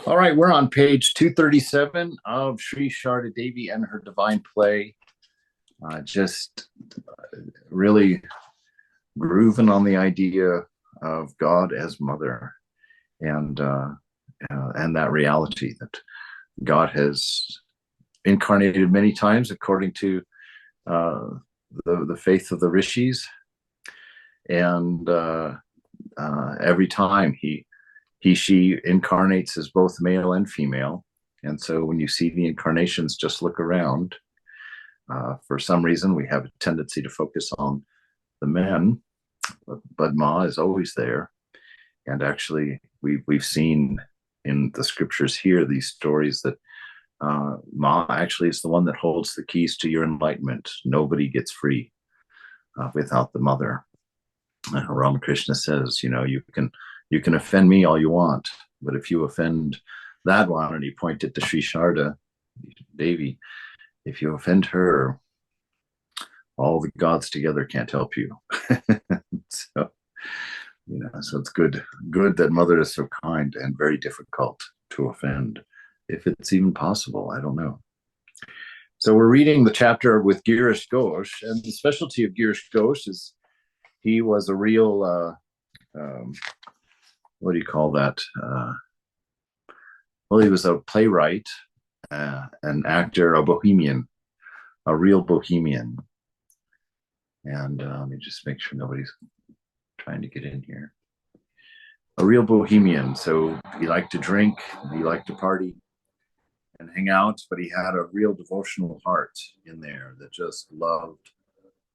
All right, we're on page 237 of Sri Sarada Devi and her divine play. Just really grooving on the idea of God as mother and that reality that God has incarnated many times according to uh, the faith of the rishis, and every time she incarnates as both male and female. And so when you see the incarnations, just look around. For some reason, we have a tendency to focus on the men, but Ma is always there. And actually, we've seen in the scriptures here these stories that Ma actually is the one that holds the keys to your enlightenment. Nobody gets free without the mother. Ramakrishna says, you can offend me all you want, but if you offend that one, and he pointed to Sri Sharda Devi, if you offend her, all the gods together can't help you. so so it's good that mother is so kind and very difficult to offend, if it's even possible. I don't know. So we're reading the chapter with Girish Ghosh, and the specialty of Girish Ghosh is he was a real what do you call that? Well, he was a playwright, an actor, a bohemian, a real bohemian. And let me just make sure nobody's trying to get in here. A real bohemian. So he liked to drink, he liked to party and hang out, but he had a real devotional heart in there that just loved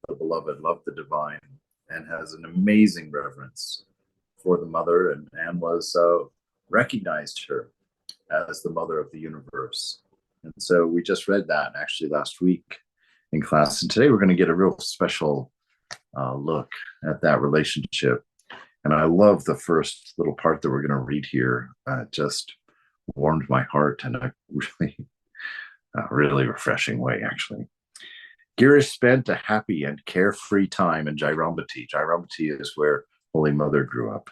the beloved, loved the divine, and has an amazing reverence for the mother, and was recognized her as the mother of the universe. And so we just read that actually last week in class. And today we're going to get a real special look at that relationship. And I love the first little part that we're going to read here. Just warmed my heart in a really refreshing way, actually. Girish spent a happy and carefree time in Jairambati. Jairambati is where Holy Mother grew up,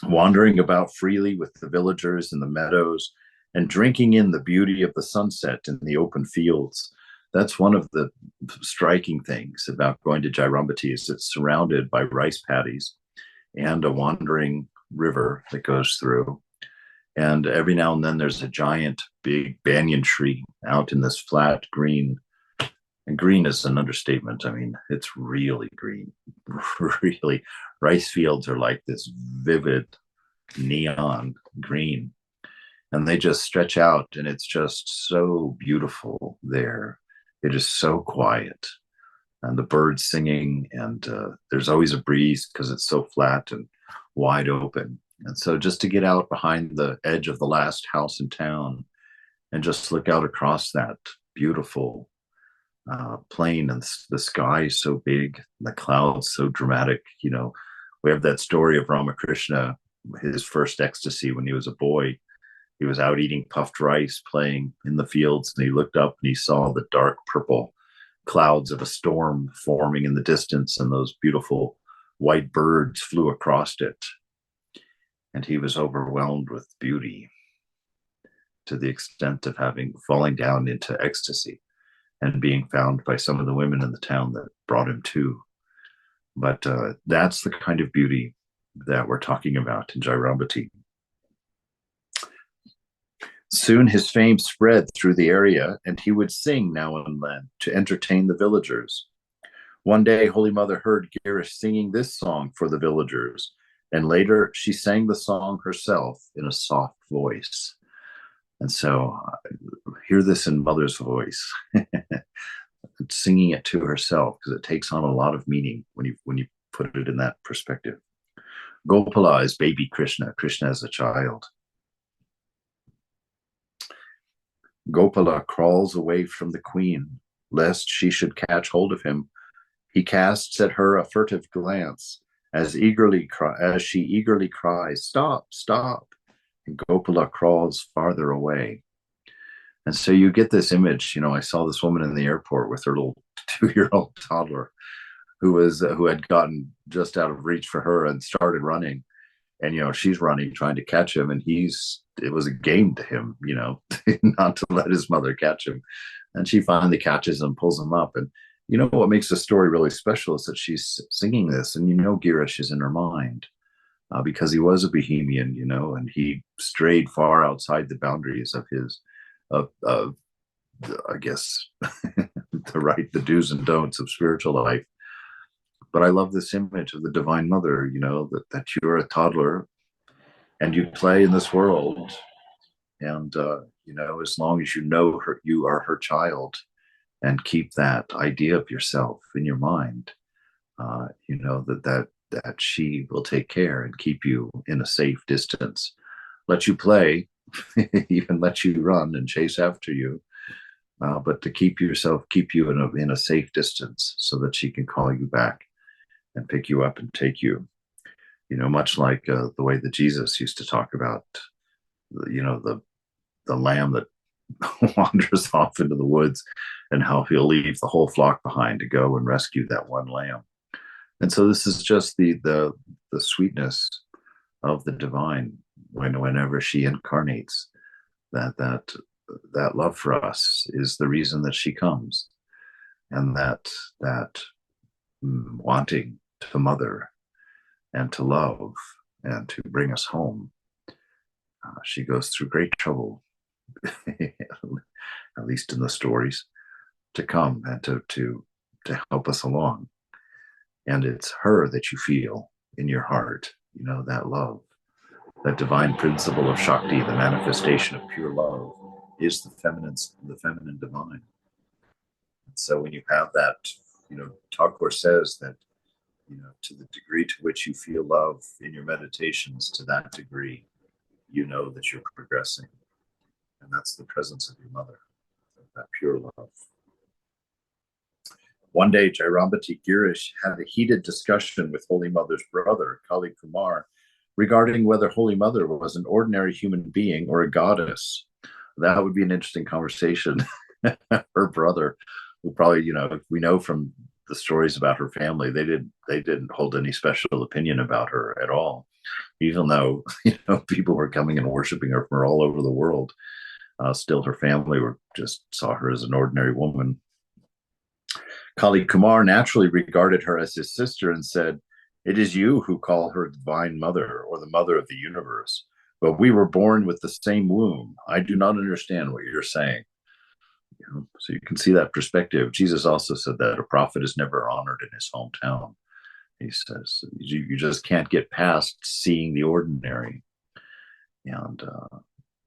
wandering about freely with the villagers in the meadows and drinking in the beauty of the sunset in the open fields. That's one of the striking things about going to Jairambati is it's surrounded by rice paddies and a wandering river that goes through. And every now and then there's a giant big banyan tree out in this flat green. And green is an understatement. I mean, it's really green. Really, rice fields are like this vivid neon green. And they just stretch out, and it's just so beautiful there. It is so quiet. And the birds singing, and there's always a breeze because it's so flat and wide open. And so just to get out behind the edge of the last house in town and just look out across that beautiful plain, and the sky is so big, the clouds so dramatic. We have that story of Ramakrishna, his first ecstasy when he was a boy. He was out eating puffed rice, playing in the fields, and he looked up and he saw the dark purple clouds of a storm forming in the distance, and those beautiful white birds flew across it. And he was overwhelmed with beauty to the extent of falling down into ecstasy and being found by some of the women in the town that brought him to. But that's the kind of beauty that we're talking about in Jairambati. Soon his fame spread through the area, and he would sing now and then to entertain the villagers. One day, Holy Mother heard Girish singing this song for the villagers, and later she sang the song herself in a soft voice. And so hear this in Mother's voice, singing it to herself, because it takes on a lot of meaning when you put it in that perspective. Gopala is baby Krishna. Krishna is a child. Gopala crawls away from the queen, lest she should catch hold of him. He casts at her a furtive glance, as she eagerly cries, "Stop, stop!" And Gopala crawls farther away. And so you get this image. I saw this woman in the airport with her little 2-year-old toddler who had gotten just out of reach for her and started running. and she's running trying to catch him, and it was a game to him, not to let his mother catch him. And she finally catches him, pulls him up. And what makes the story really special is that she's singing this, and Girish is in her mind, because he was a Bohemian, and he strayed far outside the boundaries of his, of I guess, the do's and don'ts of spiritual life. But I love this image of the Divine Mother, that you're a toddler and you play in this world. And, as long as her, you are her child, and keep that idea of yourself in your mind, that she will take care and keep you in a safe distance, let you play, even let you run and chase after you, but to keep you in a safe distance, so that she can call you back and pick you up and take you. Much like the way that Jesus used to talk about, the lamb that wanders off into the woods, and how he'll leave the whole flock behind to go and rescue that one lamb. And so this is just the sweetness of the divine, whenever she incarnates, that love for us is the reason that she comes, and that wanting to mother and to love and to bring us home. She goes through great trouble, at least in the stories, to come and to help us along. And it's her that you feel in your heart, that love, that divine principle of Shakti, the manifestation of pure love, is the feminine divine. And so when you have that, Tagore says that, to the degree to which you feel love in your meditations, to that degree, that you're progressing. And that's the presence of your mother, that pure love. One day, Jairambati Girish had a heated discussion with Holy Mother's brother, Kali Kumar, regarding whether Holy Mother was an ordinary human being or a goddess. That would be an interesting conversation. Her brother, who probably, we know from the stories about her family, they didn't hold any special opinion about her at all, even though people were coming and worshiping her from all over the world. Still, her family just saw her as an ordinary woman. Kali Kumar naturally regarded her as his sister and said, "It is you who call her Divine Mother, or the Mother of the Universe, but we were born with the same womb. I do not understand what you're saying." So you can see that perspective. Jesus also said that a prophet is never honored in his hometown. He says you just can't get past seeing the ordinary. And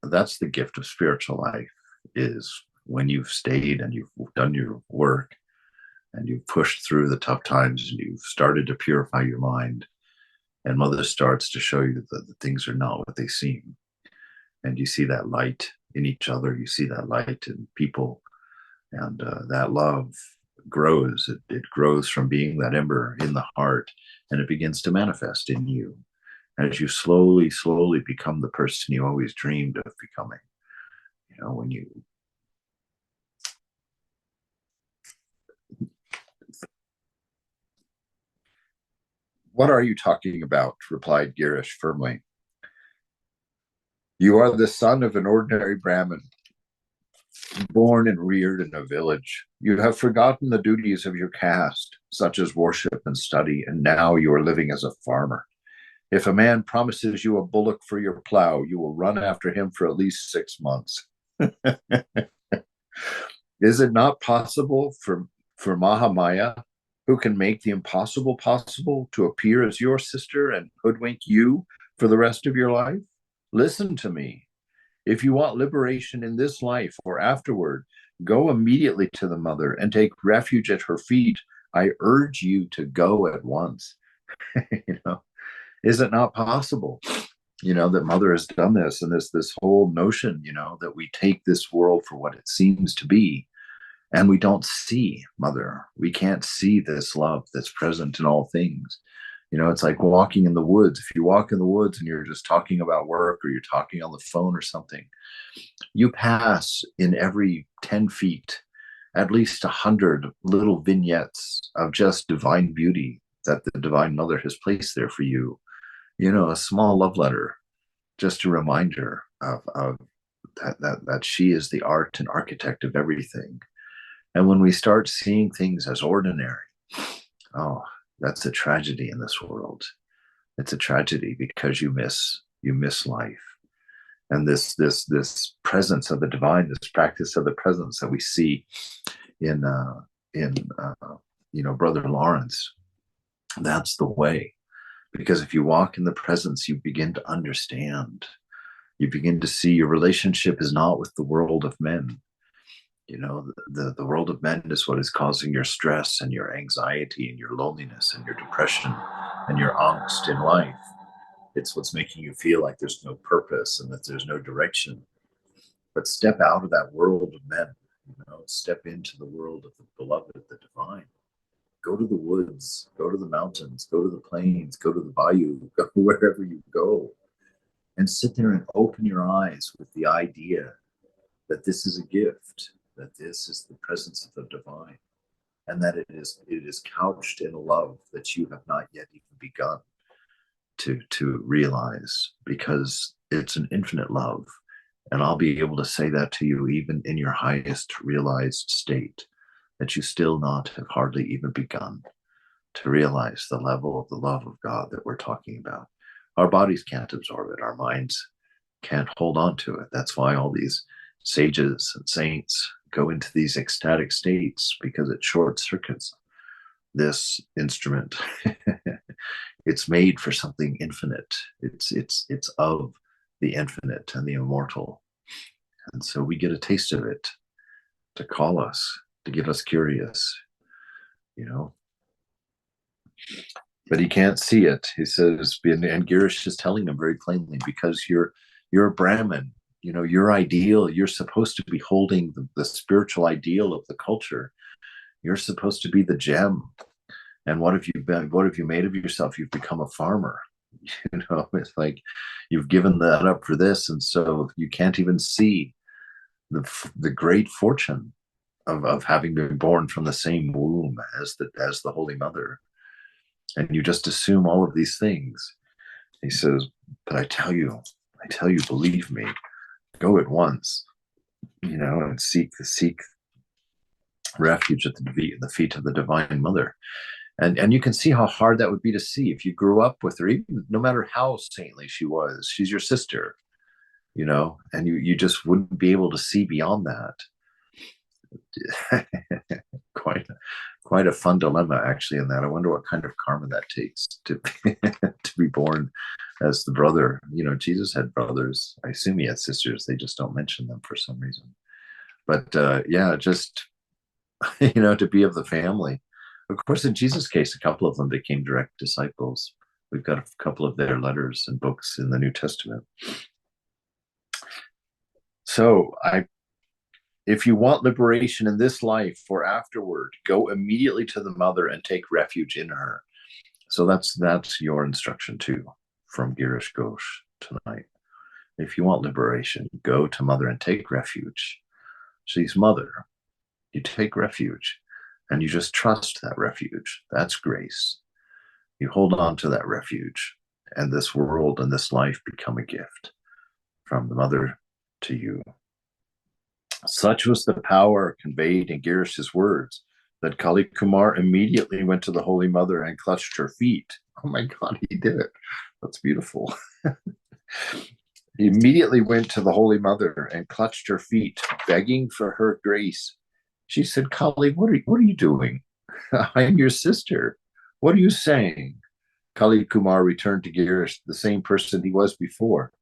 that's the gift of spiritual life, is when you've stayed and you've done your work and you've pushed through the tough times and you've started to purify your mind, and Mother starts to show you that things are not what they seem. And you see that light in each other, you see that light in people, and that love grows. It grows from being that ember in the heart, and it begins to manifest in you as you slowly become the person you always dreamed of becoming. When you "What are you talking about?" replied Girish firmly. "You are the son of an ordinary Brahmin, born and reared in a village. You have forgotten the duties of your caste, such as worship and study, and now you are living as a farmer. If a man promises you a bullock for your plow, you will run after him for at least 6 months. Is it not possible for Mahamaya, who can make the impossible possible, to appear as your sister and hoodwink you for the rest of your life? Listen to me. If you want liberation in this life or afterward, go immediately to the Mother and take refuge at her feet. I urge you to go at once." Is it not possible, that Mother has done this, and this whole notion, that we take this world for what it seems to be, and we don't see Mother. We can't see this love that's present in all things. It's like walking in the woods. If you walk in the woods and you're just talking about work, or you're talking on the phone or something, you pass in every 10 feet at least 100 little vignettes of just divine beauty that the Divine Mother has placed there for you. a small love letter, just a reminder of that she is the art and architect of everything. And when we start seeing things as ordinary, oh, that's a tragedy in this world. It's a tragedy because you miss life. And this presence of the divine, this practice of the presence that we see in Brother Lawrence, that's the way. Because if you walk in the presence, you begin to understand. You begin to see your relationship is not with the world of men. The world of men is what is causing your stress and your anxiety and your loneliness and your depression and your angst in life. It's what's making you feel like there's no purpose and that there's no direction. But step out of that world of men, step into the world of the beloved, the divine. Go to the woods, go to the mountains, go to the plains, go to the bayou, go wherever you go, and sit there and open your eyes with the idea that this is a gift, that this is the presence of the divine, and that it is couched in a love that you have not yet even begun to realize, because it's an infinite love. And I'll be able to say that to you even in your highest realized state, that you still not have hardly even begun to realize the level of the love of God that we're talking about. Our bodies can't absorb it. Our minds can't hold on to it. That's why all these sages and saints go into these ecstatic states, because it short circuits this instrument. It's made for something infinite. It's of the infinite and the immortal. And so we get a taste of it to call us, to get us curious, you know. But he can't see it. He says, and Girish is telling him very plainly, because you're a Brahmin, your ideal, you're supposed to be holding the spiritual ideal of the culture. You're supposed to be the gem. And what have you made of yourself? You've become a farmer. It's like you've given that up for this. And so you can't even see the great fortune of having been born from the same womb as the Holy Mother. And you just assume all of these things. He says, but I tell you, believe me, go at once, and seek refuge at the feet of the Divine Mother. And you can see how hard that would be to see if you grew up with her, even no matter how saintly she was. She's your sister, and you just wouldn't be able to see beyond that. Quite a fun dilemma, actually, in that. I wonder what kind of karma that takes to to be born as the brother. Jesus had brothers. I assume he had sisters. They just don't mention them for some reason. But yeah, just to be of the family. Of course, in Jesus' case, a couple of them became direct disciples. We've got a couple of their letters and books in the New Testament. So if you want liberation in this life or afterward, go immediately to the Mother and take refuge in her. So that's your instruction too, from Girish Ghosh tonight. If you want liberation, go to Mother and take refuge. She's Mother. You take refuge, and you just trust that refuge. That's grace. You hold on to that refuge, and this world and this life become a gift from the Mother to you. Such was the power conveyed in Girish's words that Kali Kumar immediately went to the Holy Mother and clutched her feet. Oh my God, he did it. That's beautiful. He immediately went to the Holy Mother and clutched her feet, begging for her grace. She said, Kali, what are you doing? I'm your sister. What are you saying? Kali Kumar returned to Girish, the same person he was before.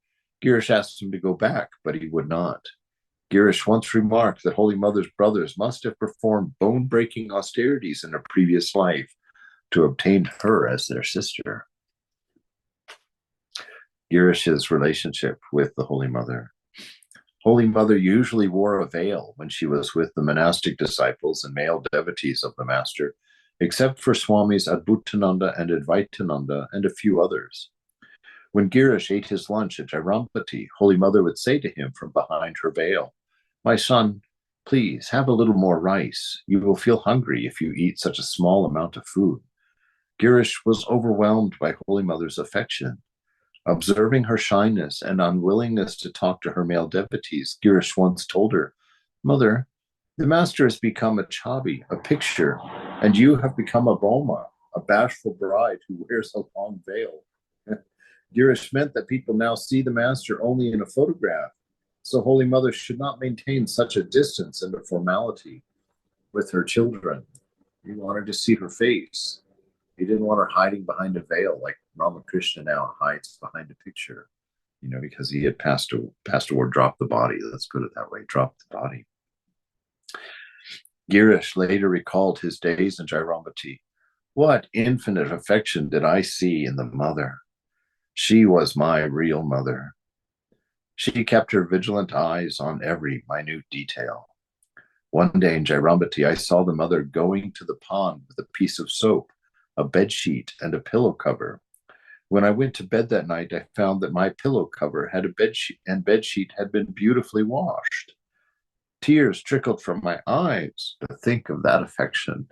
Girish asked him to go back, but he would not. Girish once remarked that Holy Mother's brothers must have performed bone-breaking austerities in a previous life to obtain her as their sister. Girish's relationship with the Holy Mother. Holy Mother usually wore a veil when she was with the monastic disciples and male devotees of the Master, except for Swamis Adbhutananda and Advaitananda and a few others. When Girish ate his lunch at Jayarampati, Holy Mother would say to him from behind her veil, my son, please have a little more rice. You will feel hungry if you eat such a small amount of food. Girish was overwhelmed by Holy Mother's affection. Observing her shyness and unwillingness to talk to her male devotees, Girish once told her, "Mother, the master has become a chabi, a picture, and you have become a boma, a bashful bride who wears a long veil." Girish meant that people now see the master only in a photograph, so Holy Mother should not maintain such a distance and a formality with her children. He wanted to see her face. He didn't want her hiding behind a veil like Ramakrishna now hides behind a picture, because he had passed away, dropped the body. Let's put it that way, dropped the body. Girish later recalled his days in Jairambati. What infinite affection did I see in the mother? She was my real mother. She kept her vigilant eyes on every minute detail. One day in Jairambati, I saw the mother going to the pond with a piece of soap, a bedsheet, and a pillow cover. When I went to bed that night, I found that my pillow cover had a bedsheet had been beautifully washed. Tears trickled from my eyes to think of that affection.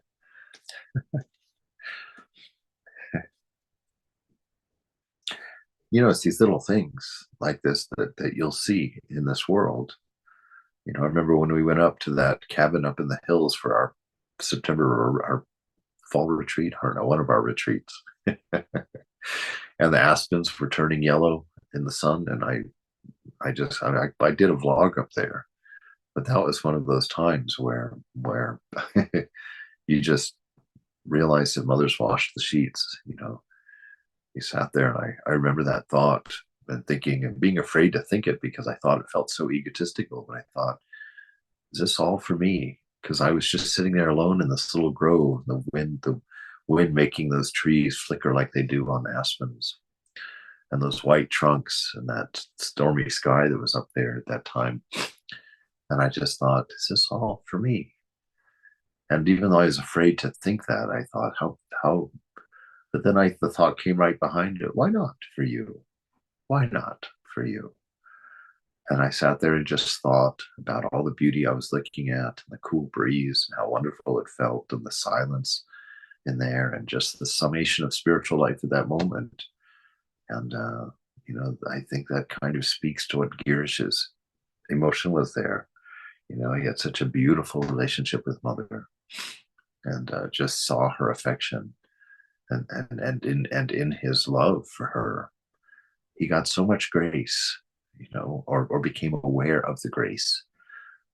It's these little things like this that you'll see in this world. I remember when we went up to that cabin up in the hills for our September or our fall retreat, I don't know, one of our retreats. And the aspens were turning yellow in the sun, and I did a vlog up there, but that was one of those times where you just realize that mother's washed the sheets. You sat there, and I remember that thought and thinking and being afraid to think it because I thought it felt so egotistical. But I thought, is this all for me? Because I was just sitting there alone in this little grove, the wind making those trees flicker like they do on aspens, and those white trunks and that stormy sky that was up there at that time. And I just thought, is this all for me? And even though I was afraid to think that, I thought, how, but then the thought came right behind it. Why not for you? Why not for you? And I sat there and just thought about all the beauty I was looking at, and the cool breeze, and how wonderful it felt, and the silence in there, and just the summation of spiritual life at that moment. And, I think that kind of speaks to what Girish's emotion was there. He had such a beautiful relationship with mother, and just saw her affection, and in his love for her, he got so much grace, or became aware of the grace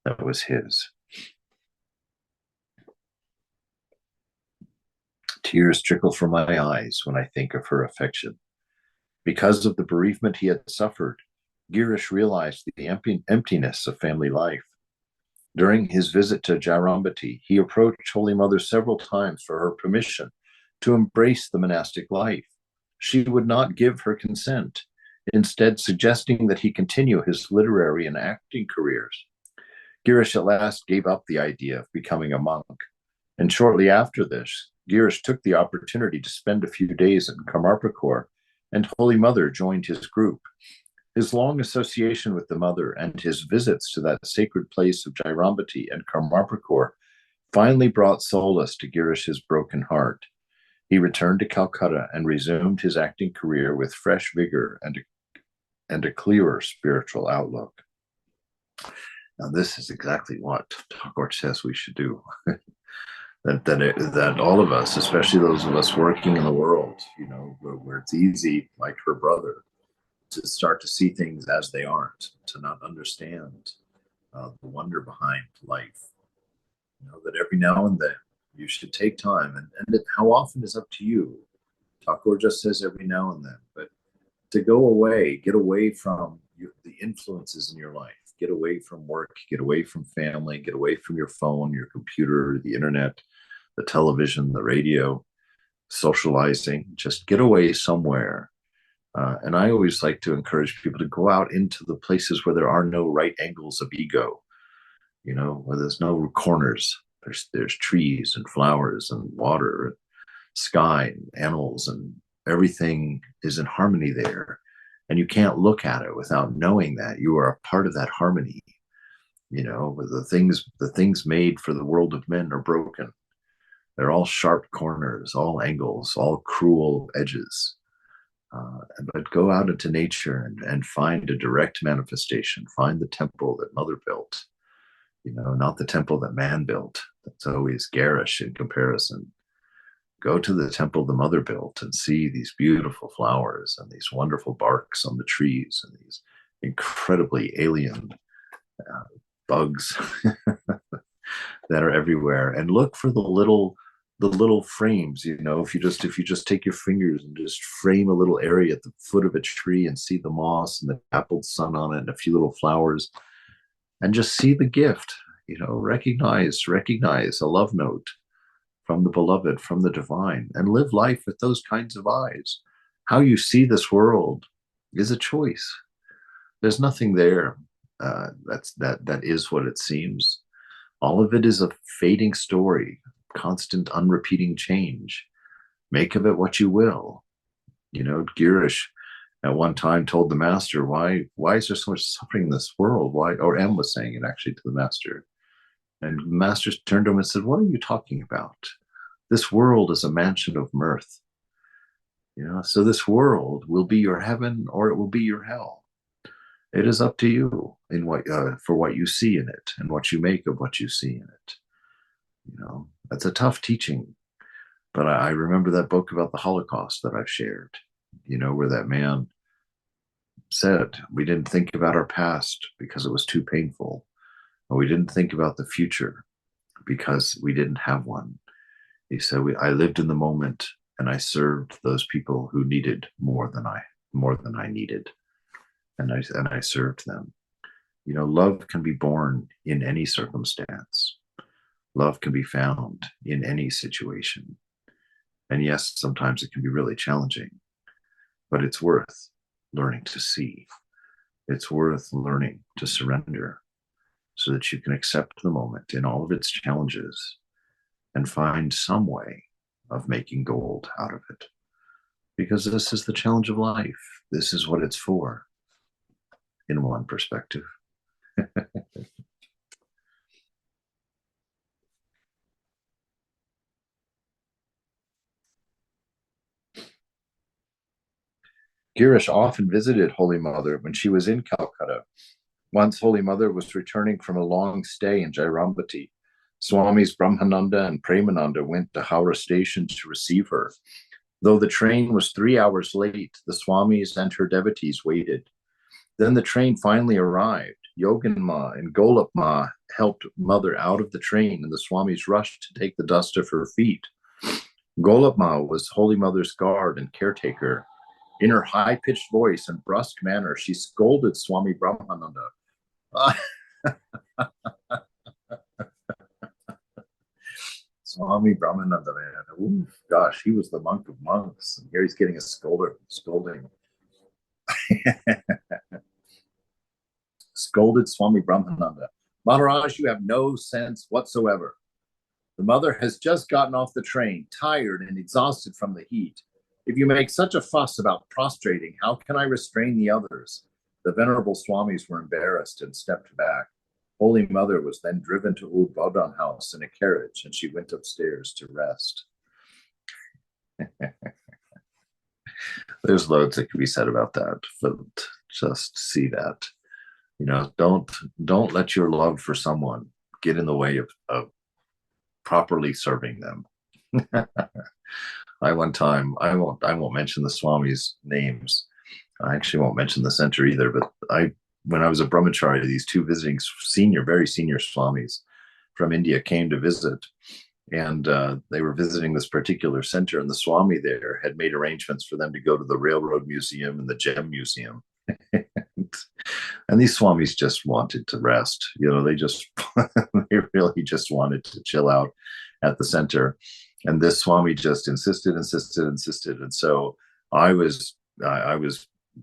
that was his. Tears trickle from my eyes when I think of her affection. Because of the bereavement he had suffered, Girish realized the emptiness of family life. During his visit to Jairambati, he approached Holy Mother several times for her permission to embrace the monastic life. She would not give her consent, instead suggesting that he continue his literary and acting careers. Girish at last gave up the idea of becoming a monk, and shortly after this, Girish took the opportunity to spend a few days in Karmarpakor, and Holy Mother joined his group. His long association with the mother and his visits to that sacred place of Jairambati and Karmarpakor finally brought solace to Girish's broken heart. He returned to Calcutta and resumed his acting career with fresh vigor and a clearer spiritual outlook. Now, this is exactly what Thakur says we should do. that all of us, especially those of us working in the world, where it's easy, like her brother, to start to see things as they aren't, to not understand the wonder behind life. That every now and then you should take time, and how often is up to you. Thakur just says every now and then, but to go away, get away from the influences in your life, get away from work, get away from family, get away from your phone, your computer, the internet, the television, the radio, socializing, just get away somewhere. And I always like to encourage people to go out into the places where there are no right angles of ego, where there's no corners. There's trees and flowers and water and sky and animals, and everything is in harmony there. And you can't look at it without knowing that you are a part of that harmony. The things made for the world of men are broken. They're all sharp corners, all angles, all cruel edges. But go out into nature and find a direct manifestation. Find the temple that Mother built, not the temple that man built. That's always garish in comparison. Go to the temple the Mother built and see these beautiful flowers and these wonderful barks on the trees and these incredibly alien uh, bugs that are everywhere. And look for the little frames. If you just take your fingers and just frame a little area at the foot of a tree and see the moss and the dappled sun on it and a few little flowers, and just see the gift. Recognize a love note from the beloved, from the divine, and live life with those kinds of eyes. How you see this world is a choice. There's nothing there that is what it seems. All of it is a fading story, constant, unrepeating change. Make of it what you will. Girish at one time told the master, why is there so much suffering in this world? Why? Or M was saying it actually to the master. And the master turned to him and said, what are you talking about? This world is a mansion of mirth. So this world will be your heaven or it will be your hell. It is up to you for what you see in it and what you make of what you see in it. That's a tough teaching, but I remember that book about the Holocaust that I've shared, where that man said, we didn't think about our past because it was too painful. Or we didn't think about the future because we didn't have one. He said, I lived in the moment and I served those people who needed more than I needed. And I served them. Love can be born in any circumstance. Love can be found in any situation. And yes, sometimes it can be really challenging, but it's worth learning to see. It's worth learning to surrender so that you can accept the moment in all of its challenges and find some way of making gold out of it. Because this is the challenge of life. This is what it's for, in one perspective. Girish often visited Holy Mother when she was in Calcutta. Once Holy Mother was returning from a long stay in Jairambati. Swamis Brahmananda and Premananda went to Howrah station to receive her. Though the train was 3 hours late, the Swamis and her devotees waited. Then the train finally arrived. Yoganma and Golapma helped Mother out of the train, and the Swamis rushed to take the dust of her feet. Golapma was Holy Mother's guard and caretaker. In her high-pitched voice and brusque manner, she scolded Swami Brahmananda. Swami Brahmananda, man. Ooh, gosh, he was the monk of monks. And here he's getting a scolding. Scolded Swami Brahmananda. Maharaj, you have no sense whatsoever. The mother has just gotten off the train, tired and exhausted from the heat. If you make such a fuss about prostrating, how can I restrain the others? The venerable Swamis were embarrassed and stepped back. Holy Mother was then driven to Udbodhan house in a carriage, and she went upstairs to rest. There's loads that can be said about that, but just see that. Don't let your love for someone get in the way of properly serving them. I won't mention the Swamis' names. I actually won't mention the center either, but when I was a brahmachari, these two visiting very senior Swamis from India came to visit, and they were visiting this particular center, and the Swami there had made arrangements for them to go to the Railroad Museum and the Gem Museum. And these Swamis just wanted to rest. They really just wanted to chill out at the center. And this Swami just insisted. And so I was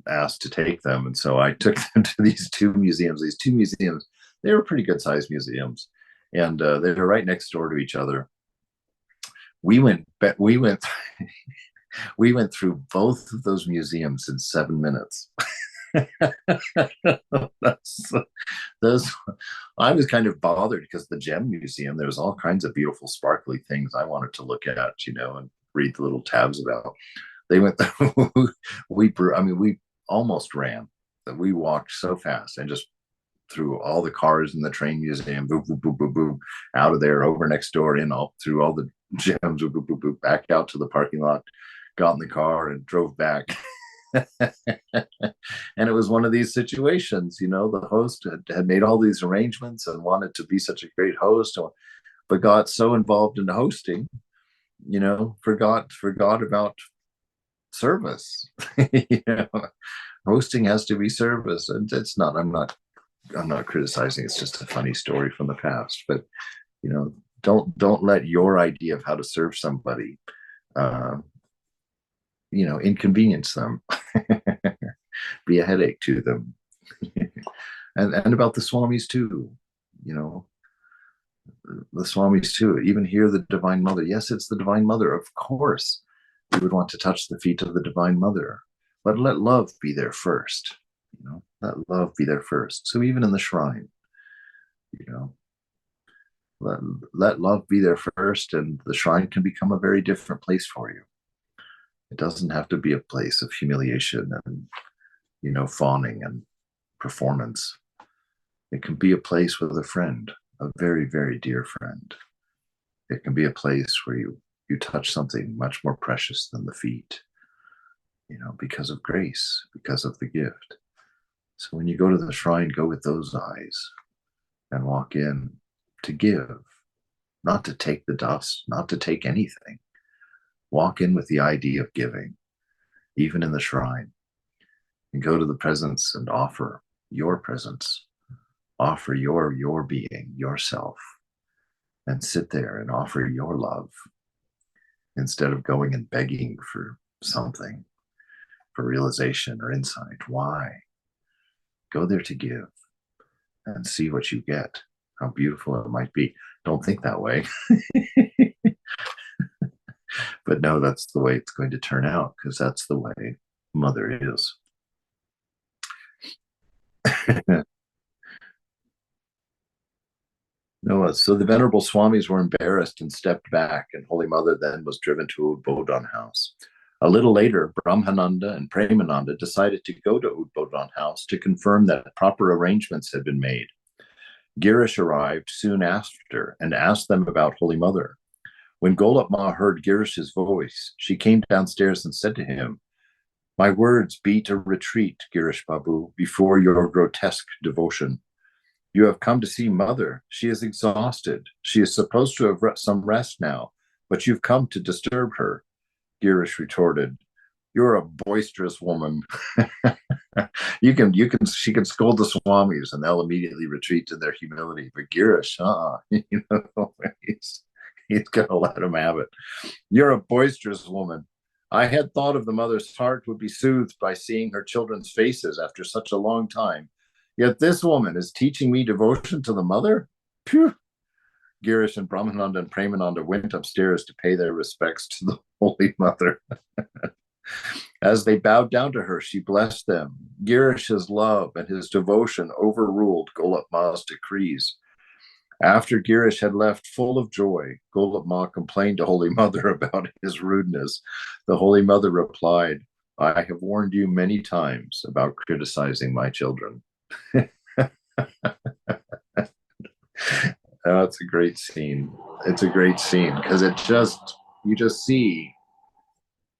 asked to take them. And so I took them to these two museums. They were pretty good sized museums. And they were right next door to each other. We went through both of those museums in 7 minutes. I was kind of bothered because the Gem Museum, there was all kinds of beautiful, sparkly things I wanted to look at, and read the little tabs about. They went, I mean, we almost ran. That we walked so fast and just through all the cars in the train museum, boop, boop, boop, boop, boop, out of there, over next door, in all through all the gyms, boop, boop, boop, boop, back out to the parking lot, got in the car and drove back. And it was one of these situations, the host had made all these arrangements and wanted to be such a great host, but got so involved in hosting, forgot about service. you know, Hosting has to be service, and it's not. I'm not criticizing. It's just a funny story from the past. But don't let your idea of how to serve somebody, uh, inconvenience them, be a headache to them. and about the Swamis too. You know, the Swamis too. Even here, the Divine Mother. Yes, it's the Divine Mother. Of course, we would want to touch the feet of the Divine Mother, but let love be there first. Let love be there first. So even in the shrine, you know, let love be there first, and the shrine can become a very different place for you. It doesn't have to be a place of humiliation and fawning and performance. It can be a place with a friend, a very, very dear friend. It can be a place where you touch something much more precious than the feet, because of grace, because of the gift. So when you go to the shrine, go with those eyes and walk in to give, not to take the dust, not to take anything. Walk in with the idea of giving, even in the shrine, and go to the presence and offer your presence, offer your being, yourself, and sit there and offer your love instead of going and begging for something, for realization or insight. Why? Go there to give and see what you get, how beautiful it might be. Don't think that way. But no, that's the way it's going to turn out, because that's the way Mother is. No, so the Venerable Swamis were embarrassed and stepped back, and Holy Mother then was driven to Udbodhan House. A little later, Brahmananda and Premananda decided to go to Udbodhan House to confirm that proper arrangements had been made. Girish arrived soon after and asked them about Holy Mother. When Golap Ma heard Girish's voice, she came downstairs and said to him, "My words beat a retreat, Girish Babu, before your grotesque devotion. You have come to see Mother. She is exhausted. She is supposed to have some rest now, but you've come to disturb her." Girish retorted, "You're a boisterous woman." She can scold the Swamis and they'll immediately retreat to their humility. But Girish, he's gonna let him have it. "You're a boisterous woman. I had thought of the mother's heart would be soothed by seeing her children's faces after such a long time. Yet this woman is teaching me devotion to the mother? Phew." Girish and Brahmananda and Premananda went upstairs to pay their respects to the Holy Mother. As they bowed down to her, she blessed them. Girish's love and his devotion overruled Golap Ma's decrees. After Girish had left full of joy, Golap Ma complained to Holy Mother about his rudeness. The Holy Mother replied, "I have warned you many times about criticizing my children." Oh, it's a great scene. It's a great scene because you just see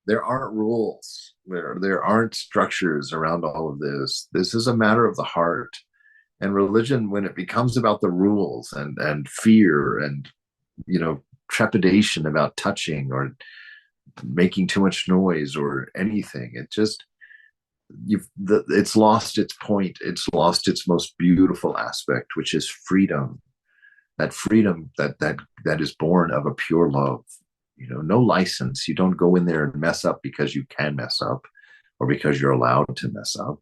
there aren't rules. There aren't structures around all of this. This is a matter of the heart. And religion, when it becomes about the rules and fear and trepidation about touching or making too much noise or anything, it's lost its point. It's lost its most beautiful aspect, which is freedom. That freedom that is born of a pure love. No license. You don't go in there and mess up because you can mess up or because you're allowed to mess up.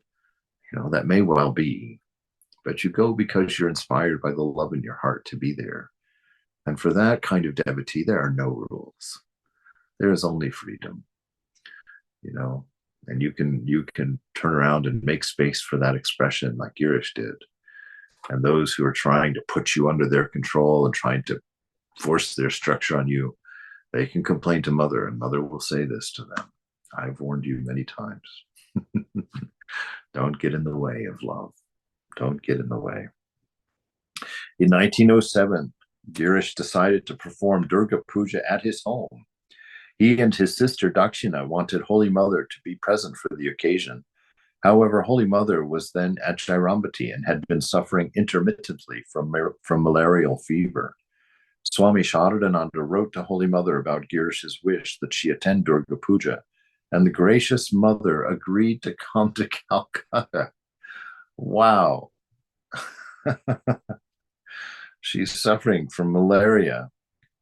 That may well be, but you go because you're inspired by the love in your heart to be there. And for that kind of devotee, there are no rules. There is only freedom, and you can turn around and make space for that expression like Girish did. And those who are trying to put you under their control and trying to force their structure on you, they can complain to Mother, and Mother will say this to them. I've warned you many times. Don't get in the way of love. Don't get in the way. In 1907, Girish decided to perform Durga Puja at his home. He and his sister Dakshina wanted Holy Mother to be present for the occasion. However, Holy Mother was then at Jairambati and had been suffering intermittently from malarial fever. Swami Sharadananda wrote to Holy Mother about Girish's wish that she attend Durga Puja, and the gracious mother agreed to come to Calcutta. Wow. She's suffering from malaria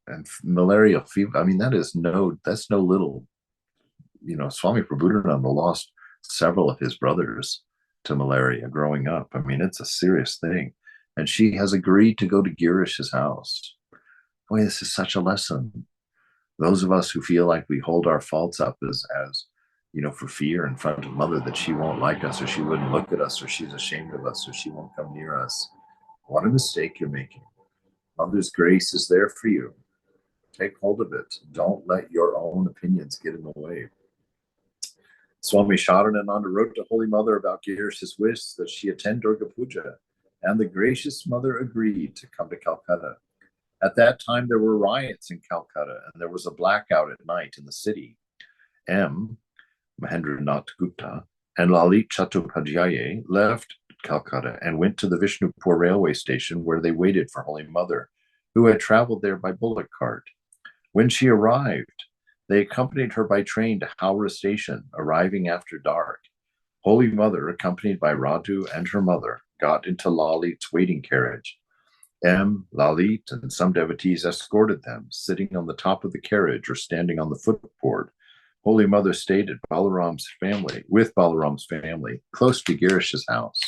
and malarial fever. I mean, that's no little. Swami Prabhupada lost several of his brothers to malaria growing up. I mean, it's a serious thing. And she has agreed to go to Girish's house. Boy, this is such a lesson. Those of us who feel like we hold our faults up as for fear in front of Mother that she won't like us, or she wouldn't look at us, or she's ashamed of us, or she won't come near us. What a mistake you're making. Mother's grace is there for you. Take hold of it. Don't let your own opinions get in the way. Swami Sharadananda wrote to Holy Mother about Girish's wish that she attend Durga Puja, and the gracious Mother agreed to come to Calcutta. At that time, there were riots in Calcutta, and there was a blackout at night in the city. M. Mahendranath Gupta and Lalit Chattopadhyay left Calcutta and went to the Vishnupur railway station, where they waited for Holy Mother, who had traveled there by bullock cart. When she arrived, they accompanied her by train to Howrah station, arriving after dark. Holy Mother, accompanied by Radhu and her mother, got into Lalit's waiting carriage. M. Lalit and some devotees escorted them, sitting on the top of the carriage or standing on the footboard. Holy Mother stayed at with Balaram's family, close to Girish's house.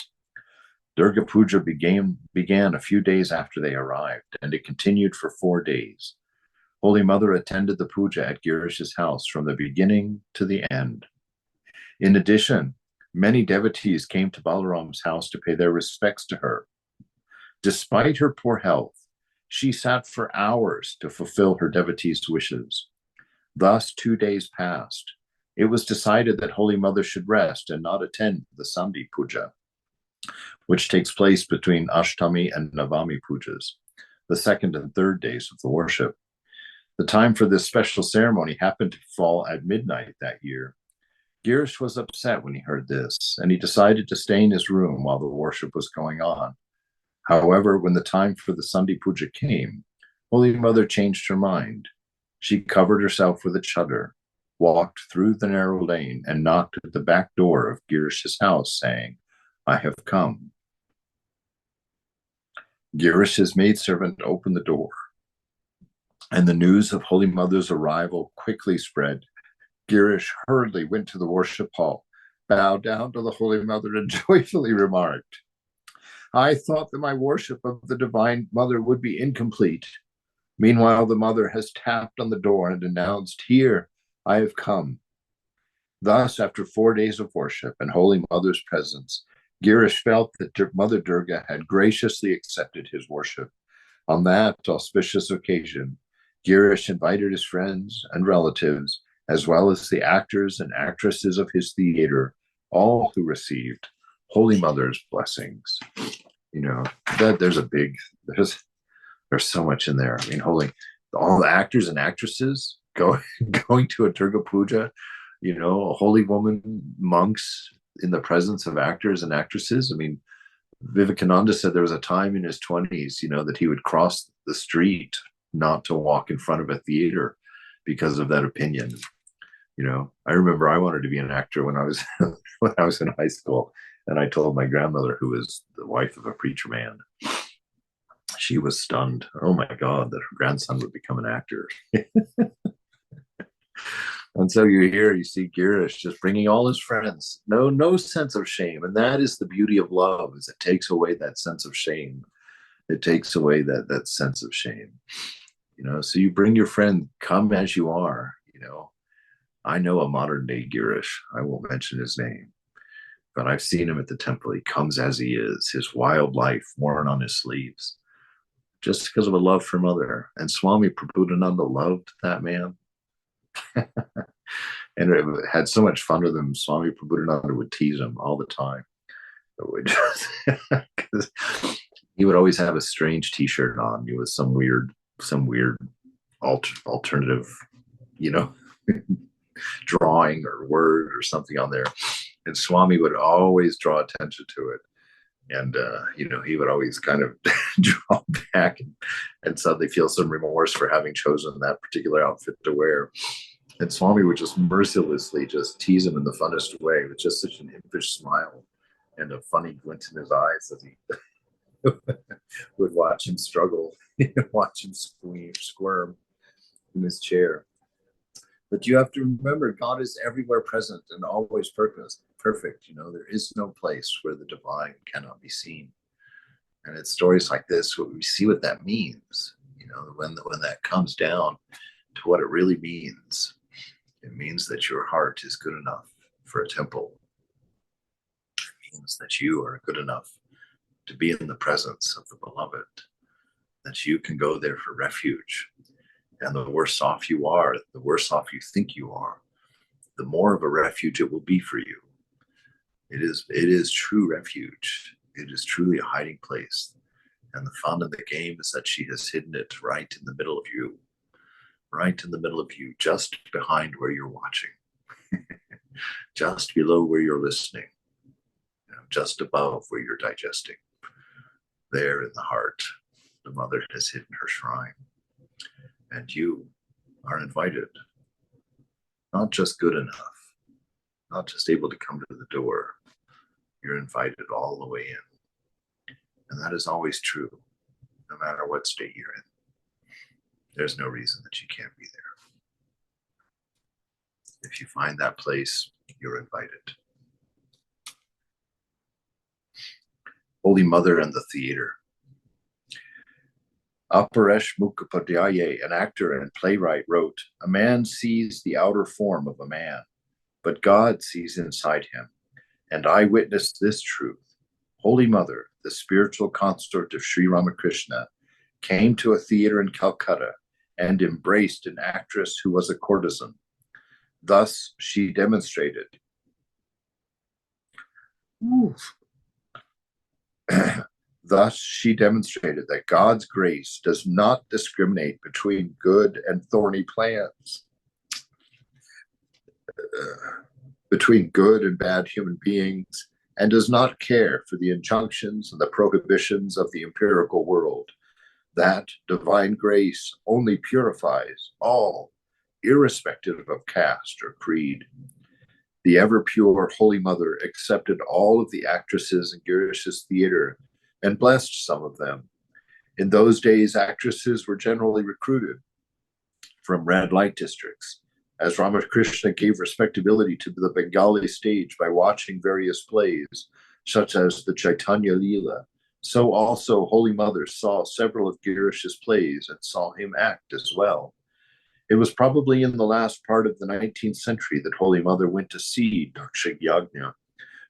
Durga Puja began a few days after they arrived, and it continued for 4 days. Holy Mother attended the puja at Girish's house from the beginning to the end. In addition, many devotees came to Balaram's house to pay their respects to her. Despite her poor health, she sat for hours to fulfill her devotees' wishes. Thus, 2 days passed. It was decided that Holy Mother should rest and not attend the Sandhi Puja, which takes place between Ashtami and Navami Pujas, the second and third days of the worship. The time for this special ceremony happened to fall at midnight that year. Girish was upset when he heard this, and he decided to stay in his room while the worship was going on. However, when the time for the Sandhi Puja came, Holy Mother changed her mind. She covered herself with a chadar, walked through the narrow lane, and knocked at the back door of Girish's house, saying, "I have come." Girish's maidservant opened the door, and the news of Holy Mother's arrival quickly spread. Girish hurriedly went to the worship hall, bowed down to the Holy Mother, and joyfully remarked, "I thought that my worship of the Divine Mother would be incomplete. Meanwhile, the Mother has tapped on the door and announced, 'Here, I have come.'" Thus, after 4 days of worship and Holy Mother's presence, Girish felt that Mother Durga had graciously accepted his worship. On that auspicious occasion, Girish invited his friends and relatives, as well as the actors and actresses of his theater, all who received Holy Mother's blessings. There's so much in there. I mean, all the actors and actresses going to a Durga Puja, holy woman, monks in the presence of actors and actresses. I mean, Vivekananda said there was a time in his 20s, that he would cross the street not to walk in front of a theater because of that opinion. I remember I wanted to be an actor when I was when I was in high school, and I told my grandmother, who was the wife of a preacher man. She was stunned. Oh my God, that her grandson would become an actor. And so you see Girish just bringing all his friends. No sense of shame. And that is the beauty of love, is it takes away that sense of shame. It takes away that sense of shame. So you bring your friend, come as you are. I know a modern day Girish. I won't mention his name, but I've seen him at the temple. He comes as he is, his wild life worn on his sleeves, just because of a love for Mother. And Swami Prabhupada loved that man. And it had so much fun with him. Swami Prabhupada would tease him all the time. It would just, 'cause he would always have a strange T-shirt on. He was some weird alternative, you know, drawing or word or something on there. And Swami would always draw attention to it. And, he would always kind of draw back and suddenly feel some remorse for having chosen that particular outfit to wear. And Swami would just mercilessly just tease him in the funnest way with just such an impish smile and a funny glint in his eyes as he would watch him struggle, watch him squirm in his chair. But you have to remember, God is everywhere present and always perfect. There is no place where the divine cannot be seen. And it's stories like this where we see what that means. When that comes down to what it really means, it means that your heart is good enough for a temple. It means that you are good enough to be in the presence of the beloved, that you can go there for refuge. And the worse off you are, the worse off you think you are, the more of a refuge it will be for you. It is true refuge. It is truly a hiding place. And the fun of the game is that she has hidden it right in the middle of you, just behind where you're watching, just below where you're listening, just above where you're digesting. There in the heart, the mother has hidden her shrine. And you are invited, not just good enough, not just able to come to the door. You're invited all the way in. And that is always true, no matter what state you're in. There's no reason that you can't be there. If you find that place, you're invited. Holy Mother and the Theater. Aparesh Mukhopadhyay, an actor and playwright, wrote, "A man sees the outer form of a man, but God sees inside him. And I witnessed this truth. Holy Mother, the spiritual consort of Sri Ramakrishna, came to a theater in Calcutta and embraced an actress who was a courtesan. Thus she demonstrated that God's grace does not discriminate between good and thorny plants, between good and bad human beings, and does not care for the injunctions and the prohibitions of the empirical world. That divine grace only purifies all, irrespective of caste or creed. The ever-pure Holy Mother accepted all of the actresses in Girish's theater and blessed some of them. In those days, actresses were generally recruited from red light districts, as Ramakrishna gave respectability to the Bengali stage by watching various plays, such as the Chaitanya Leela. So also Holy Mother saw several of Girish's plays and saw him act as well. It was probably in the last part of the 19th century that Holy Mother went to see Daksha Yagna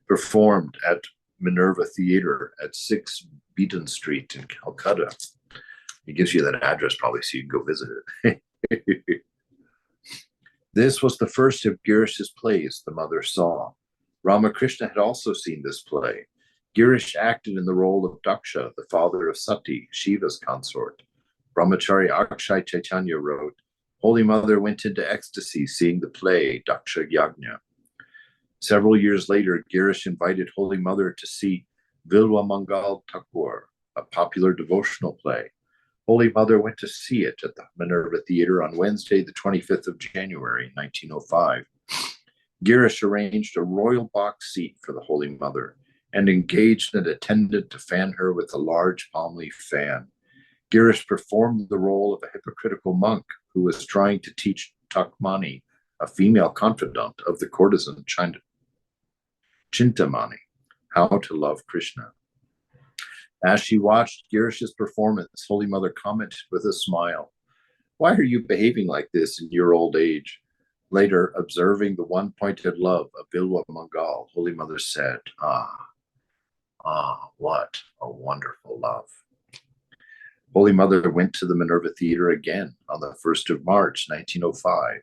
performed at Minerva Theatre at 6 Beaton Street in Calcutta. It gives you that address probably so you can go visit it. This was the first of Girish's plays the mother saw. Ramakrishna had also seen this play. Girish acted in the role of Daksha, the father of Sati, Shiva's consort. Brahmachari Akshay Chaitanya wrote, Holy Mother went into ecstasy seeing the play Daksha Yagna. Several years later, Girish invited Holy Mother to see Vilwa Mangal Thakur, a popular devotional play. Holy Mother went to see it at the Minerva Theatre on Wednesday, the 25th of January, 1905. Girish arranged a royal box seat for the Holy Mother and engaged an attendant to fan her with a large palm leaf fan. Girish performed the role of a hypocritical monk who was trying to teach Takmani, a female confidant of the courtesan Chintamani, how to love Krishna. As she watched Girish's performance, Holy Mother commented with a smile, Why are you behaving like this in your old age? Later, observing the one-pointed love of Vilwa Mangal, Holy Mother said, what a wonderful love. Holy Mother went to the Minerva Theatre again on the 1st of March, 1905,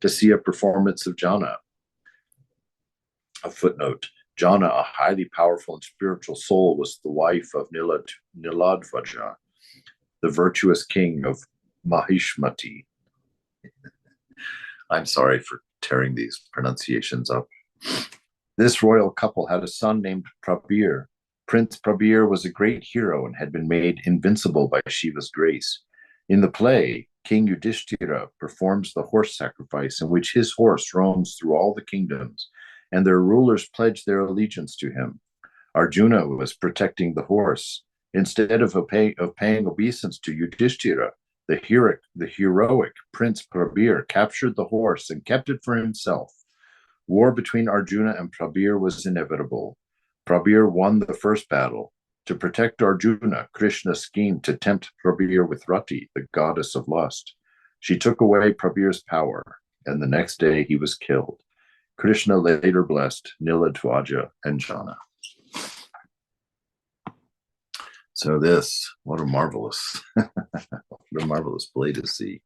to see a performance of jhana. A footnote: Jhana, a highly powerful and spiritual soul, was the wife of Niladvaja, the virtuous king of Mahishmati. I'm sorry for tearing these pronunciations up. This royal couple had a son named Prabir. Prince Prabir was a great hero and had been made invincible by Shiva's grace. In the play, King Yudhishthira performs the horse sacrifice in which his horse roams through all the kingdoms, and their rulers pledge their allegiance to him. Arjuna was protecting the horse. Instead of paying obeisance to Yudhishthira, the heroic Prince Prabir captured the horse and kept it for himself. War between Arjuna and Prabir was inevitable. Prabir won the first battle. To protect Arjuna, Krishna schemed to tempt Prabir with Rati, the goddess of lust. She took away Prabir's power, and the next day he was killed. Krishna later blessed Niladvaja and Jhana. So what a marvelous play to see.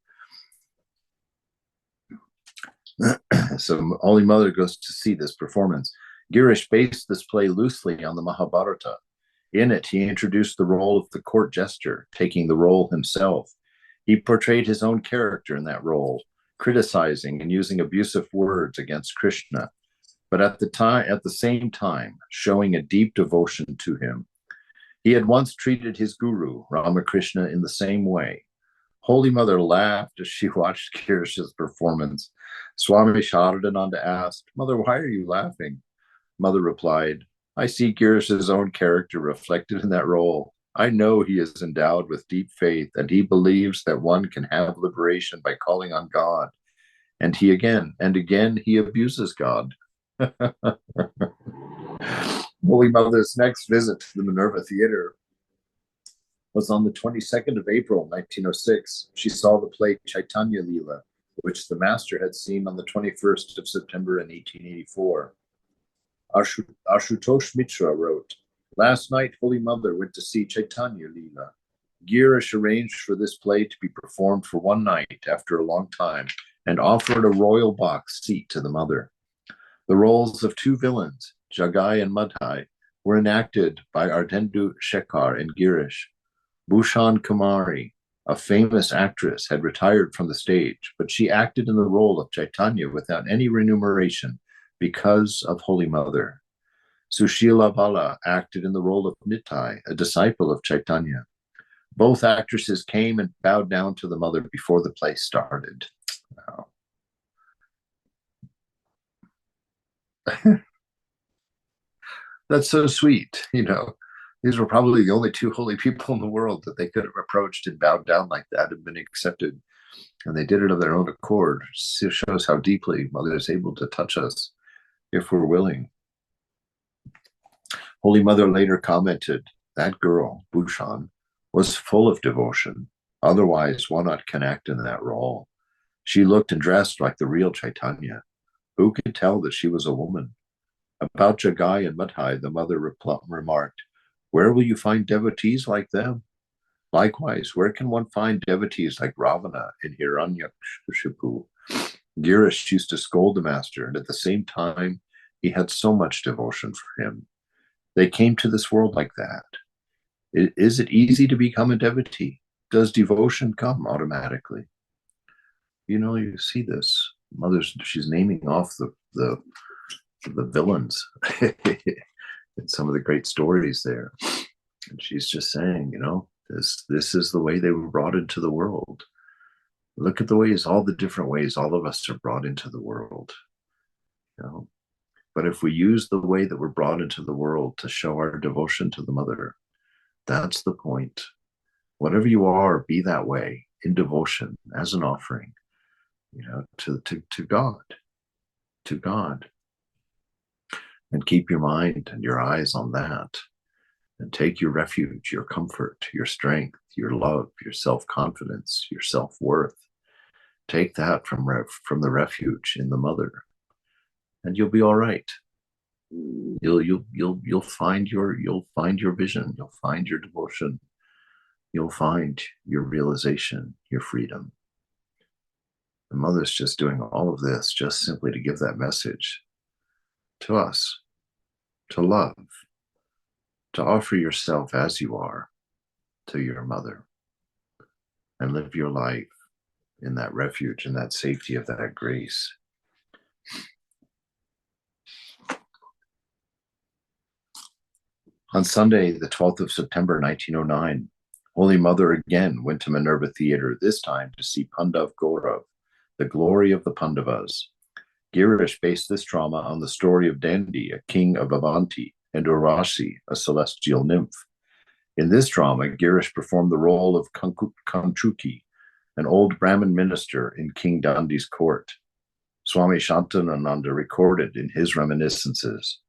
So Holy Mother goes to see this performance. Girish based this play loosely on the Mahabharata. In it, he introduced the role of the court jester, taking the role himself. He portrayed his own character in that role, criticizing and using abusive words against Krishna, but at the same time, showing a deep devotion to him. He had once treated his guru, Ramakrishna, in the same way. Holy Mother laughed as she watched Girish's performance. Swami Sharadananda asked, "Mother, why are you laughing?" Mother replied, "I see Girish's own character reflected in that role. I know he is endowed with deep faith, and he believes that one can have liberation by calling on God. And he again and again he abuses God." Holy Mother's next visit to the Minerva Theater was on the 22nd of April, 1906. She saw the play Chaitanya Leela, which the master had seen on the 21st of September in 1884. Ashutosh Mitra wrote, "Last night, Holy Mother went to see Chaitanya Leela. Girish arranged for this play to be performed for one night after a long time and offered a royal box seat to the mother. The roles of two villains, Jagai and Madhai, were enacted by Ardendu Shekhar and Girish. Bhushan Kumari, a famous actress, had retired from the stage, but she acted in the role of Chaitanya without any remuneration because of Holy Mother. Sushila Bala acted in the role of Nitai, a disciple of Chaitanya. Both actresses came and bowed down to the mother before the play started." Wow. That's so sweet. These were probably the only two holy people in the world that they could have approached and bowed down like that and been accepted. And they did it of their own accord. It shows how deeply Mother is able to touch us if we're willing. Holy Mother later commented, "That girl, Bhushan, was full of devotion. Otherwise, one not can act in that role. She looked and dressed like the real Chaitanya. Who could tell that she was a woman?" About Jagai and Madhai, the mother remarked, "Where will you find devotees like them? Likewise, where can one find devotees like Ravana and Hiranyakashipu?" Girish used to scold the master, and at the same time, he had so much devotion for him. They came to this world like that. Is it easy to become a devotee? Does devotion come automatically? You see this. She's naming off the villains in some of the great stories there. And she's just saying, this is the way they were brought into the world. Look at all the different ways all of us are brought into the world. But if we use the way that we're brought into the world to show our devotion to the mother, that's the point. Whatever you are, be that way in devotion as an offering, to God. And keep your mind and your eyes on that. And take your refuge, your comfort, your strength, your love, your self-confidence, your self-worth. Take that from the refuge in the mother, and you'll be all right. You'll find your vision. You'll find your devotion. You'll find your realization, your freedom. The mother's just doing all of this just simply to give that message to us, to love, to offer yourself as you are to your mother and live your life in that refuge, in that safety of that grace. On Sunday, the 12th of September, 1909, Holy Mother again went to Minerva Theatre, this time to see Pandav Gaurav, the glory of the Pandavas. Girish based this drama on the story of Dandi, a king of Avanti, and Urvashi, a celestial nymph. In this drama, Girish performed the role of Kanchuki, an old Brahmin minister in King Dandi's court. Swami Shantanananda recorded in his reminiscences,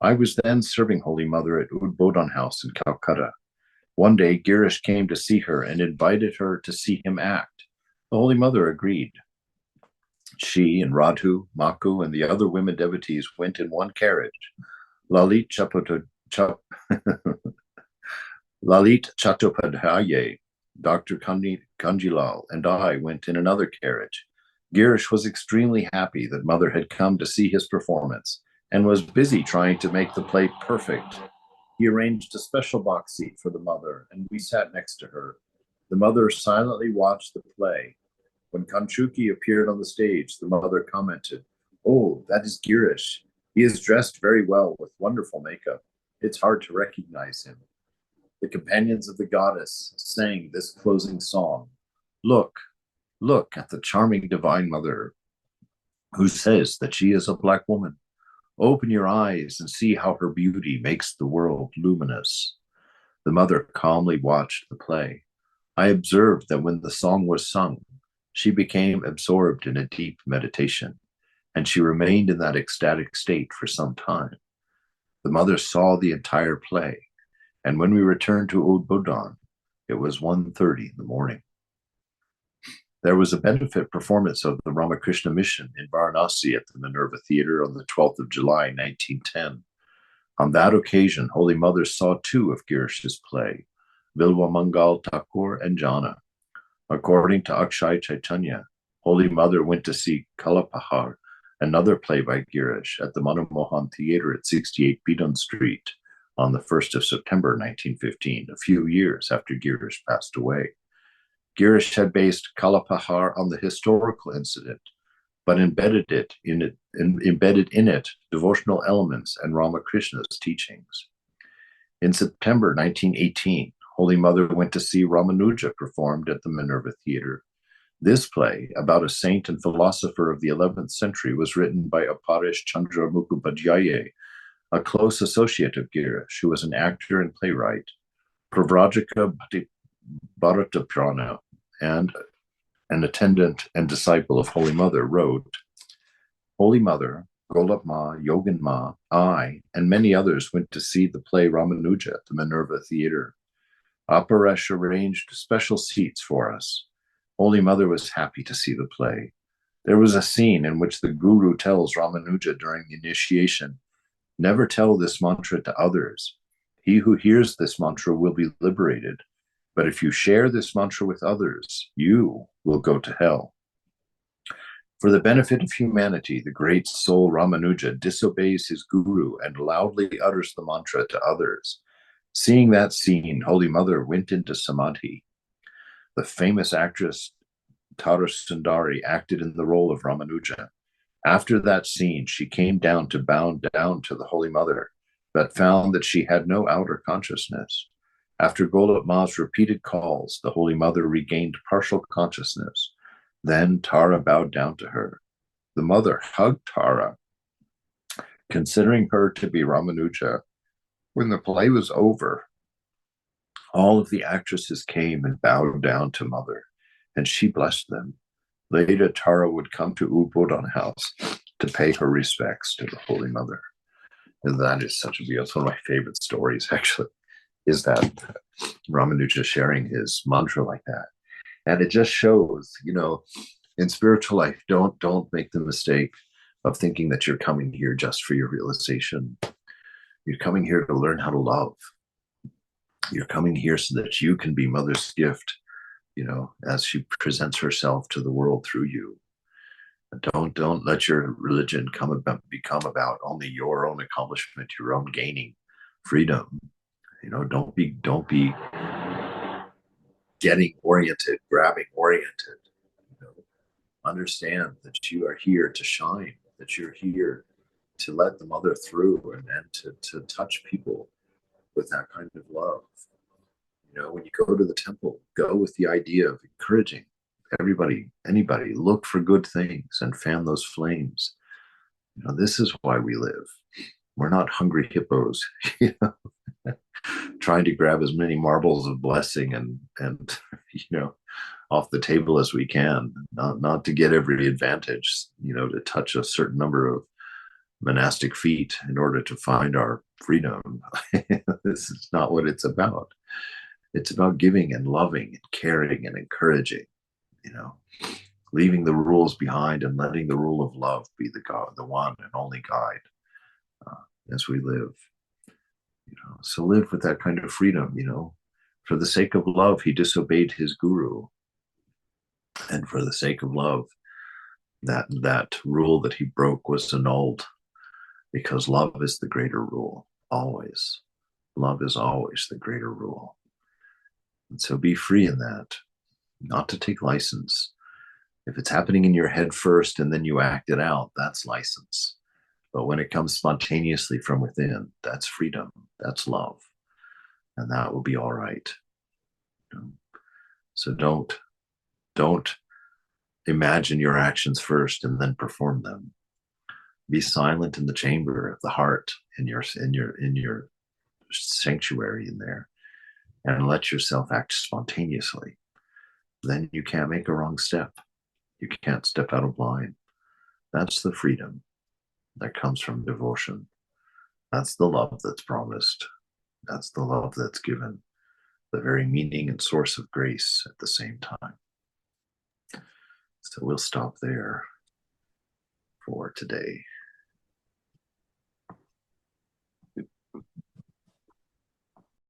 I was then serving Holy Mother at Udbodhan House in Calcutta. One day, Girish came to see her and invited her to see him act. The Holy Mother agreed. She and Radhu, Maku, and the other women devotees went in one carriage. Lalit Chattopadhyay, Dr. Kanjilal, and I went in another carriage. Girish was extremely happy that Mother had come to see his performance and was busy trying to make the play perfect. He arranged a special box seat for the Mother, and we sat next to her. The Mother silently watched the play. When Kanchuki appeared on the stage, the Mother commented, Oh, that is Girish. He is dressed very well with wonderful makeup. It's hard to recognize him. The companions of the goddess sang this closing song. Look, look at the charming Divine Mother who says that she is a black woman. Open your eyes and see how her beauty makes the world luminous. The Mother calmly watched the play. I observed that when the song was sung, she became absorbed in a deep meditation, and she remained in that ecstatic state for some time. The Mother saw the entire play, and when we returned to Udbodhan, it was 1:30 in the morning. There was a benefit performance of the Ramakrishna Mission in Varanasi at the Minerva Theatre on the 12th of July, 1910. On that occasion, Holy Mother saw two of Girish's play, Bilwa Mangal Thakur and Jana. According to Akshay Chaitanya, Holy Mother went to see Kalapahar, another play by Girish, at the Manomohan Theatre at 68 Bidon Street on the 1st of September 1915, a few years after Girish passed away. Girish had based Kalapahar on the historical incident, but embedded in it devotional elements and Ramakrishna's teachings. In September 1918, Holy Mother went to see Ramanuja performed at the Minerva Theatre. This play, about a saint and philosopher of the 11th century, was written by Aparesh Chandra Mukhopadhyay, a close associate of Girish, who was an actor and playwright. Pravrajaka Bharataprana, and an attendant and disciple of Holy Mother, wrote, Holy Mother, Golab Ma, Yogan Ma, I, and many others went to see the play Ramanuja at the Minerva Theatre. Aparesh arranged special seats for us. Holy Mother was happy to see the play. There was a scene in which the Guru tells Ramanuja during the initiation, Never tell this mantra to others. He who hears this mantra will be liberated. But if you share this mantra with others, you will go to hell. For the benefit of humanity, the great soul Ramanuja disobeys his guru and loudly utters the mantra to others. Seeing that scene, Holy Mother went into samadhi. The famous actress Tara Sundari acted in the role of Ramanuja. After that scene, she came down to bow down to the Holy Mother, but found that she had no outer consciousness. After Golab Ma's repeated calls, the Holy Mother regained partial consciousness. Then Tara bowed down to her. The Mother hugged Tara, considering her to be Ramanuja. When the play was over, all of the actresses came and bowed down to Mother, and she blessed them. Later, Tara would come to Udbodhan House to pay her respects to the Holy Mother. And that is such a beautiful, one of my favorite stories, actually, is that Ramanuja sharing his mantra like that. And it just shows, in spiritual life, don't make the mistake of thinking that you're coming here just for your realization. You're coming here to learn how to love. You're coming here so that you can be Mother's gift, as she presents herself to the world through you. Don't let your religion become about only your own accomplishment, your own gaining freedom. Don't be getting oriented, grabbing oriented. You know, understand that you are here to shine, that you're here to let the mother through, and to touch people with that kind of love. When you go to the temple, go with the idea of encouraging everybody, anybody, look for good things and fan those flames. This is why we live. We're not hungry hippos, trying to grab as many marbles of blessing and off the table as we can, not to get every advantage, to touch a certain number of monastic feet in order to find our freedom. This is not what it's about. It's about giving and loving and caring and encouraging, you know, leaving the rules behind and letting the rule of love be the one and only guide uh, as we live. So live with that kind of freedom. For the sake of love, he disobeyed his guru, and for the sake of love, that rule that he broke was annulled, because love is the greater rule always. Love is always the greater rule. And so be free in that, not to take license. If it's happening in your head first and then you act it out, that's license. But when it comes spontaneously from within, that's freedom, that's love, and that will be all right. So don't imagine your actions first and then perform them. Be silent in the chamber of the heart, in your sanctuary in there, and let yourself act spontaneously. Then you can't make a wrong step. You can't step out of line. That's the freedom that comes from devotion. That's the love that's promised. That's the love that's given, the very meaning and source of grace at the same time. So we'll stop there for today.